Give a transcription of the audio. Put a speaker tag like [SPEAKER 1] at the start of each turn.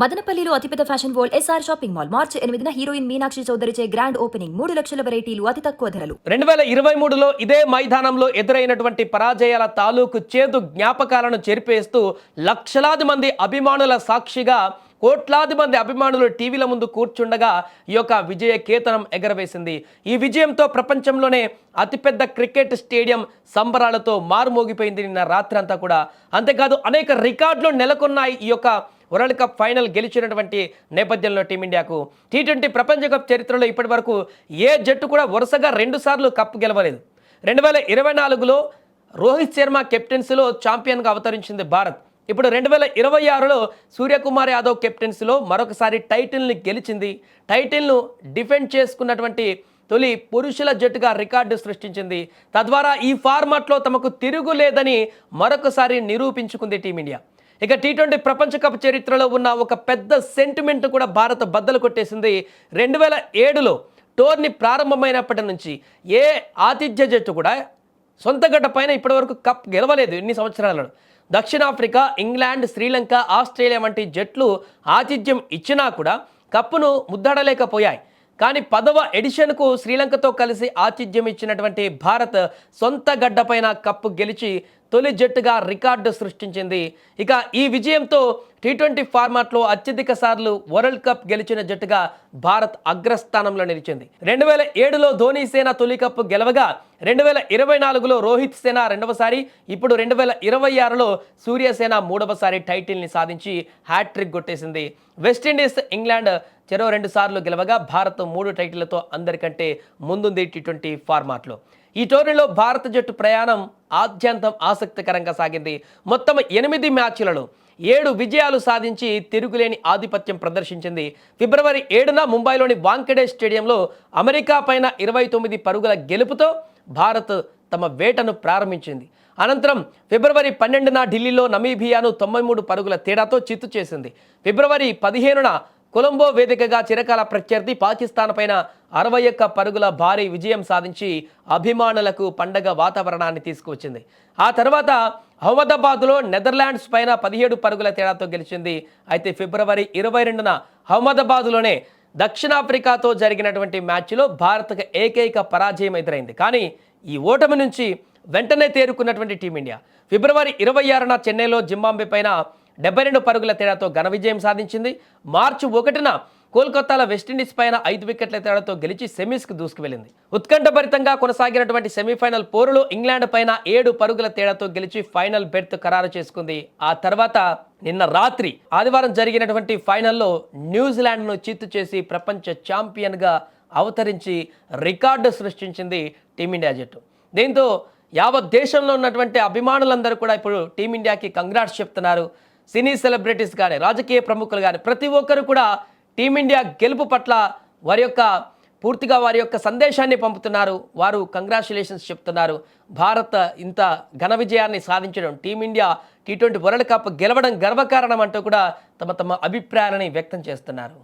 [SPEAKER 1] మదనపల్లిలో అతిపెద్ద fashion world SR shopping mall March heroine హీరోయిన్ మీనాక్షి చౌదరిచే గ్రాండ్ ఓపెనింగ్ 3 లక్షల వెరైటీలు అతి తక్కువ ధరలు.
[SPEAKER 2] 2023లో ఇదే మైదానంలో ఎదురైనటువంటి పరాజయాల తాలూకు చేదు జ్ఞాపకాలను చెరిపేస్తూ లక్షలాది మంది అభిమానుల సాక్షిగా కోట్లాది మంది అభిమానులు టీవీల ముందు కూర్చుండగా ఈ యొక్క విజయ కేతనం ఎగరవేసింది. ఈ విజయంతో ప్రపంచంలోనే అతిపెద్ద క్రికెట్ స్టేడియం సంబరాలతో మారుమోగిపోయింది నిన్న రాత్రి అంతా కూడా. అంతేకాదు అనేక రికార్డులు నెలకొన్నాయి ఈ యొక్క వరల్డ్ కప్ ఫైనల్ గెలిచినటువంటి నేపథ్యంలో టీమిండియాకు. టీ20 ప్రపంచ కప్ చరిత్రలో ఇప్పటి వరకు ఏ జట్టు కూడా వరుసగా 2 సార్లు కప్ గెలవలేదు. 2024లో రోహిత్ శర్మ కెప్టెన్సీలో ఛాంపియన్గా అవతరించింది భారత్. ఇప్పుడు 2026లో సూర్యకుమార్ యాదవ్ కెప్టెన్సీలో మరొకసారి టైటిల్ని గెలిచింది. టైటిల్ను డిఫెండ్ చేసుకున్నటువంటి తొలి పురుషుల జట్టుగా రికార్డు సృష్టించింది. తద్వారా ఈ ఫార్మాట్లో తమకు తిరుగులేదని మరొకసారి నిరూపించుకుంది టీమిండియా. ఇక టీ20 ప్రపంచ కప్ చరిత్రలో ఉన్న ఒక పెద్ద సెంటిమెంట్ కూడా భారత్ బద్దలు కొట్టేసింది. 2007లో టోర్నీ ప్రారంభమైనప్పటి నుంచి ఏ ఆతిథ్య జట్టు కూడా సొంత గడ్డ పైన ఇప్పటివరకు కప్ గెలవలేదు. ఇన్ని సంవత్సరాలలో దక్షిణాఫ్రికా, ఇంగ్లాండ్, శ్రీలంక, ఆస్ట్రేలియా వంటి జట్లు ఆతిథ్యం ఇచ్చినా కూడా కప్పును ముద్దడలేకపోయాయి. కానీ 10వ ఎడిషన్కు శ్రీలంకతో కలిసి ఆతిథ్యం ఇచ్చినటువంటి భారత్ సొంత గడ్డపైన కప్పు గెలిచి తొలి జట్టుగా రికార్డు సృష్టించింది. ఇక ఈ విజయంతో టీ20 ఫార్మాట్లో అత్యధిక సార్లు వరల్డ్ కప్ గెలిచిన జట్టుగా భారత్ అగ్రస్థానంలో నిలిచింది. 2007లో ధోనీ సేన తొలి కప్పు గెలవగా 2024లో రోహిత్ సేన రెండవసారి, ఇప్పుడు 2026లో సూర్యసేన మూడవసారి టైటిల్ని సాధించి హ్యాట్రిక్ కొట్టేసింది. వెస్టిండీస్, ఇంగ్లాండ్ చెరో 2 సార్లు గెలవగా భారత్ 3 టైటిళ్లతో అందరికంటే ముందుంది టీ20 ఫార్మాట్లో. ఈ టోర్నీలో భారత జట్టు ప్రయాణం ఆద్యంతం ఆసక్తికరంగా సాగింది. మొత్తం 8 మ్యాచ్లలో 7 విజయాలు సాధించి తిరుగులేని ఆధిపత్యం ప్రదర్శించింది. ఫిబ్రవరి 7న ముంబైలోని వాంఖెడే స్టేడియంలో అమెరికా పైన 29 పరుగుల గెలుపుతో భారత్ తమ వేటను ప్రారంభించింది. అనంతరం ఫిబ్రవరి 12న ఢిల్లీలో నమీబియాను 93 పరుగుల తేడాతో చిత్తు చేసింది. ఫిబ్రవరి 15న కొలంబో వేదికగా చిరకాల ప్రత్యర్థి పాకిస్తాన్ పైన 61 పరుగుల భారీ విజయం సాధించి అభిమానులకు పండగ వాతావరణాన్ని తీసుకువచ్చింది. ఆ తర్వాత అహ్మదాబాద్లో నెదర్లాండ్స్ పైన 17 పరుగుల తేడాతో గెలిచింది. అయితే ఫిబ్రవరి 22న అహ్మదాబాద్లోనే దక్షిణాఫ్రికాతో జరిగినటువంటి మ్యాచ్లో భారత్కు ఏకైక పరాజయం ఎదురైంది. కానీ ఈ ఓటమి నుంచి వెంటనే తేరుకున్నటువంటి టీమిండియా ఫిబ్రవరి 26న చెన్నైలో జింబాబ్వే పైన 72 పరుగుల తేడాతో ఘన విజయం సాధించింది. మార్చి 1న కోల్కతాలో వెస్టిండీస్ పైన 5 వికెట్ల తేడాతో గెలిచి సెమీస్కు దూసుకువెళ్ళింది. ఉత్కంఠభరితంగా కొనసాగినటువంటి సెమీఫైనల్ పోరులో ఇంగ్లాండ్ పైన 7 పరుగుల తేడాతో గెలిచి ఫైనల్ బెర్త్ ఖరారు చేసుకుంది. ఆ తర్వాత నిన్న రాత్రి ఆదివారం జరిగినటువంటి ఫైనల్లో న్యూజిలాండ్ను చిత్తు చేసి ప్రపంచ ఛాంపియన్గా అవతరించి రికార్డు సృష్టించింది టీమిండియా జట్టు. దీంతో యావత్ దేశంలో ఉన్నటువంటి అభిమానులందరూ కూడా ఇప్పుడు టీమిండియాకి కంగ్రాట్స్ చెప్తున్నారు. సినీ సెలబ్రిటీస్ కానీ, రాజకీయ ప్రముఖులు కానీ ప్రతి ఒక్కరు కూడా టీమిండియా గెలుపు పట్ల పూర్తిగా వారి యొక్క సందేశాన్ని పంపుతున్నారు. వారు కంగ్రాచులేషన్స్ చెప్తున్నారు. భారత్ ఇంత ఘన విజయాన్ని సాధించడం, టీమిండియా టీ20 వరల్డ్ కప్ గెలవడం గర్వకారణం అంటూ కూడా తమ అభిప్రాయాలని వ్యక్తం చేస్తున్నారు.